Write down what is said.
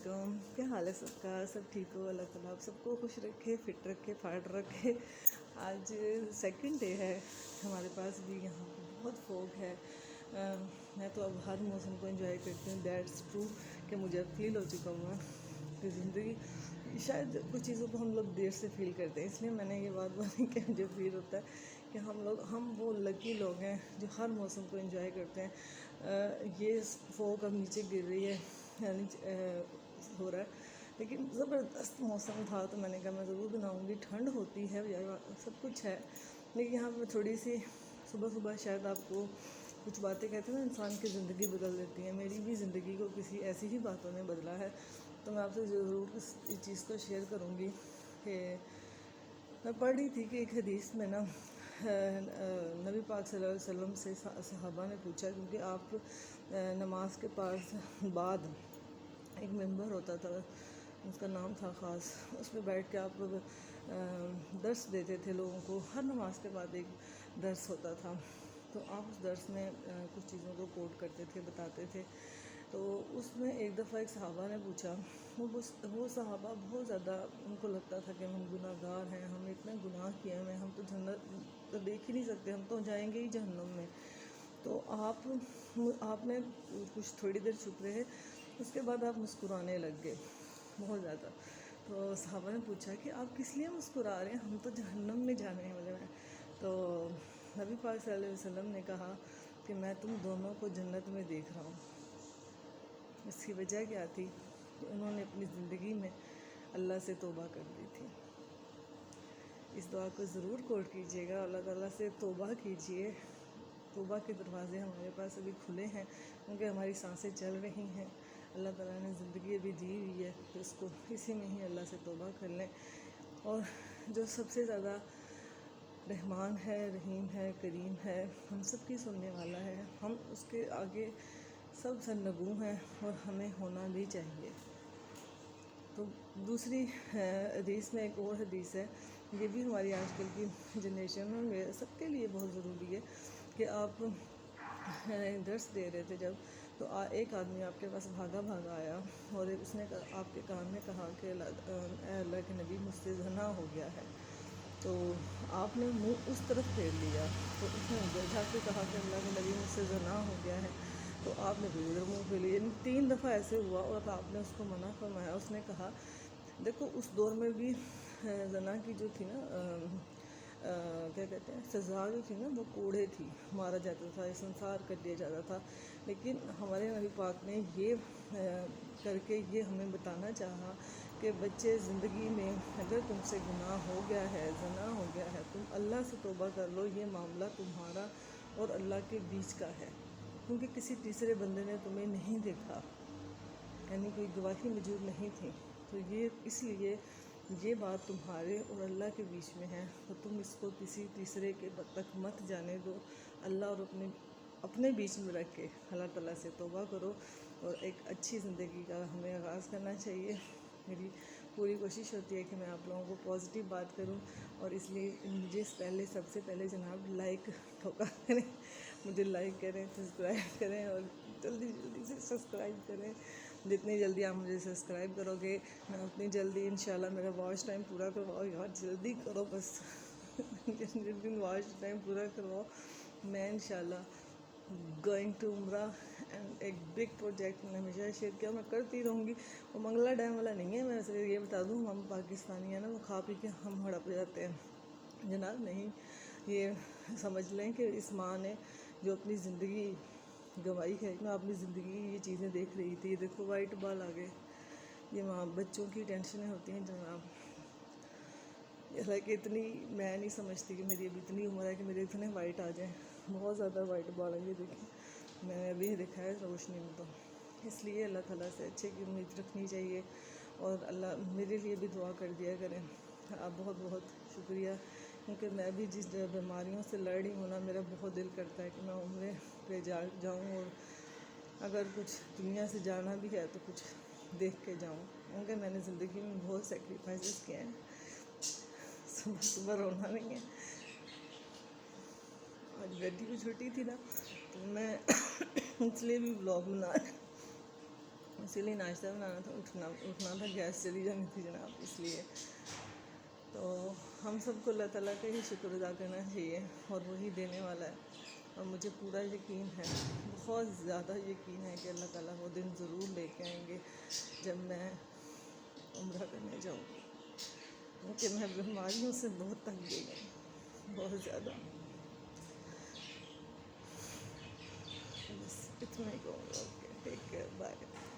वालेकुम। क्या हाल है सबका? सब ठीक हो? अल्लाह ताला आप सबको खुश रखे, फिट रखे, फाट रखे। आज सेकंड डे है हमारे पास भी। यहाँ पे बहुत फॉग है। मैं तो अब हर मौसम को एंजॉय करती हूँ। दैट्स ट्रू कि मुझे अब फील हो चुका हुआ कि ज़िंदगी शायद कुछ चीज़ों को हम लोग देर से फील करते हैं, इसलिए मैंने ये बात बोली कि मुझे फील होता है कि हम वो लकी लोग हैं जो हर मौसम को एंजॉय करते हैं। ये फॉग अब नीचे गिर रही है, यानी हो रहा है, लेकिन ज़बरदस्त मौसम था तो मैंने कहा मैं ज़रूर बनाऊँगी। ठंड होती है, सब कुछ है, लेकिन यहाँ पर थोड़ी सी सुबह सुबह शायद आपको कुछ बातें कहते हैं ना, इंसान की ज़िंदगी बदल देती है। मेरी भी ज़िंदगी को किसी ऐसी ही बातों ने बदला है, तो मैं आपसे ज़रूर इस चीज़ को शेयर करूँगी कि मैं पढ़ रही थी कि एक हदीस में ना नबी पाक सल्लल्लाहु अलैहि वसल्लम से सहाबा ने पूछा, क्योंकि आप नमाज के पास बाद एक मेंबर होता था, उसका नाम था ख़ास, उस पर बैठ के आप दर्स देते थे लोगों को। हर नमाज के बाद एक दर्स होता था, तो आप उस दर्स में कुछ चीज़ों को कोट करते थे, बताते थे। तो उसमें एक दफ़ा एक सहाबा ने पूछा, वो सहाबा बहुत ज़्यादा, उनको लगता था कि हम गुनाहगार हैं, हमने इतने गुनाह किए हैं, हम तो जन्नत तो देख ही नहीं सकते, हम तो जाएंगे ही जहन्नम में। तो आपने कुछ थोड़ी देर चुप रहे, उसके बाद आप मुस्कुराने लग गए बहुत ज़्यादा। तो सहाबा ने पूछा कि आप किस लिए मुस्कुरा रहे हैं, हम तो जहन्नम में जाने वाले हैं। तो नबी पाक सल्लल्लाहु अलैहि वसल्लम ने कहा कि मैं तुम दोनों को जन्नत में देख रहा हूँ। इसकी वजह क्या थी कि उन्होंने अपनी ज़िंदगी में अल्लाह से तौबा कर ली थी। इस दुआ को ज़रूर कोट कीजिएगा, अल्लाह ताला से तौबा कीजिए। तौबा के दरवाज़े हमारे पास अभी खुले हैं, क्योंकि हमारी सांसें चल रही हैं। अल्लाह ताला ने ज़िंदगी अभी दी हुई है, तो इसको इसी में ही अल्लाह से तौबा कर लें। और जो सबसे ज़्यादा रहमान है, रहीम है, करीम है, हम सब की सुनने वाला है, हम उसके आगे सब सरनगू हैं और हमें होना भी चाहिए। तो दूसरी हदीस में एक और हदीस है, ये भी हमारी आजकल की जनरेशन में सबके लिए बहुत ज़रूरी है कि आप दर्स दे रहे थे जब, तो एक आदमी आपके पास भागा भागा आया और उसने आपके कान में कहा कि अल्लाह के नबी, मुझसे ज़ना हो गया है। तो आपने मुंह उस तरफ फेर लिया, तो उसने उधर जाके कहा कि अल्लाह के नबी, मुझसे ज़ना हो गया है। तो आपने भी उधर मुँह फेर लिया। 3 दफ़ा ऐसे हुआ और आपने उसको मना फरमाया। उसने कहा, देखो उस दौर में भी ज़ना की जो थी ना, क्या कहते हैं, सज़ा जो थी ना, वो कोड़े थी, मारा जाता था, संसार कर दिया जाता था। लेकिन हमारे नबी पाक ने ये करके ये हमें बताना चाहा कि बच्चे, ज़िंदगी में अगर तुमसे गुनाह हो गया है, ज़ना हो गया है, तुम अल्लाह से तौबा कर लो। ये मामला तुम्हारा और अल्लाह के बीच का है, क्योंकि किसी तीसरे बंदे ने तुम्हें नहीं देखा, यानी कोई गवाही मौजूद नहीं थी। तो ये इसलिए ये बात तुम्हारे और अल्लाह के बीच में है, तो तुम इसको किसी तीसरे के तक मत जाने दो। अल्लाह और अपने बीच में रख के अल्लाह ताला से तौबा करो और एक अच्छी ज़िंदगी का हमें आगाज़ करना चाहिए। मेरी पूरी कोशिश होती है कि मैं आप लोगों को पॉजिटिव बात करूं, और इसलिए मुझे सबसे पहले जनाब लाइक ठोका करें, मुझे लाइक करें, सब्सक्राइब करें, और जल्दी से सब्सक्राइब करें। जितनी जल्दी आप मुझे सब्सक्राइब करोगे, मैं उतनी जल्दी इंशाल्लाह मेरा वॉच टाइम पूरा करवाओ यार, जल्दी करो बस। जिस दिन वॉच टाइम पूरा करवाओ, मैं इंशाल्लाह गोइंग टू उम्रा एंड एक बिग प्रोजेक्ट मैंने हमेशा शेयर किया, मैं करती रहूँगी। वो मंगला डैम वाला नहीं है, मैं वैसे ये बता दूँ, हम पाकिस्तानी हैं ना, वो खा पी के हम हड़प जाते हैं जनाब। नहीं, ये समझ लें कि इस माँ ने जो अपनी ज़िंदगी गंवाई है, मैं अपनी ज़िंदगी ये चीज़ें देख रही थी। देखो वाइट बाल आ गए, ये माँ बच्चों की टेंशनें होती हैं जनाब। हालांकि इतनी मैं नहीं समझती कि मेरी अभी इतनी उम्र है कि मेरे इतने वाइट आ जाएं, बहुत ज़्यादा वाइट बाल है। ये देखिए, मैंने अभी देखा है रोशनी में, तो इसलिए अल्लाह ताला से अच्छे की उम्मीद रखनी चाहिए, और अल्लाह मेरे लिए भी दुआ कर दिया करें। आप बहुत बहुत शुक्रिया, क्योंकि मैं भी जिस बीमारियों से लड़ रही हूँ ना, मेरा बहुत दिल करता है कि मैं उम्र पे जाऊँ, और अगर कुछ दुनिया से जाना भी है तो कुछ देख के जाऊँ, क्योंकि मैंने ज़िंदगी में बहुत सेक्रीफाइसेस किए हैं। सुबह सुबह रोना नहीं है। आज बेटी को छुट्टी थी ना, तो मैं इसलिए भी ब्लॉग बना اسی لیے ناشتہ بنانا تھا، اٹھنا تھا، گیس چلی جانی تھی جناب، اس لیے تو ہم سب کو اللہ تعالیٰ کا ہی شکر ادا کرنا چاہیے، اور وہی دینے والا ہے، اور مجھے پورا یقین ہے، بہت زیادہ یقین ہے کہ اللہ تعالیٰ وہ دن ضرور لے کے آئیں گے جب میں عمرہ کرنے جاؤں گی، کیونکہ میں بیماریوں سے بہت تنگ گئی ہوں، بہت زیادہ. بس اتنا ہی کہوں گا. Okay, take care, bye.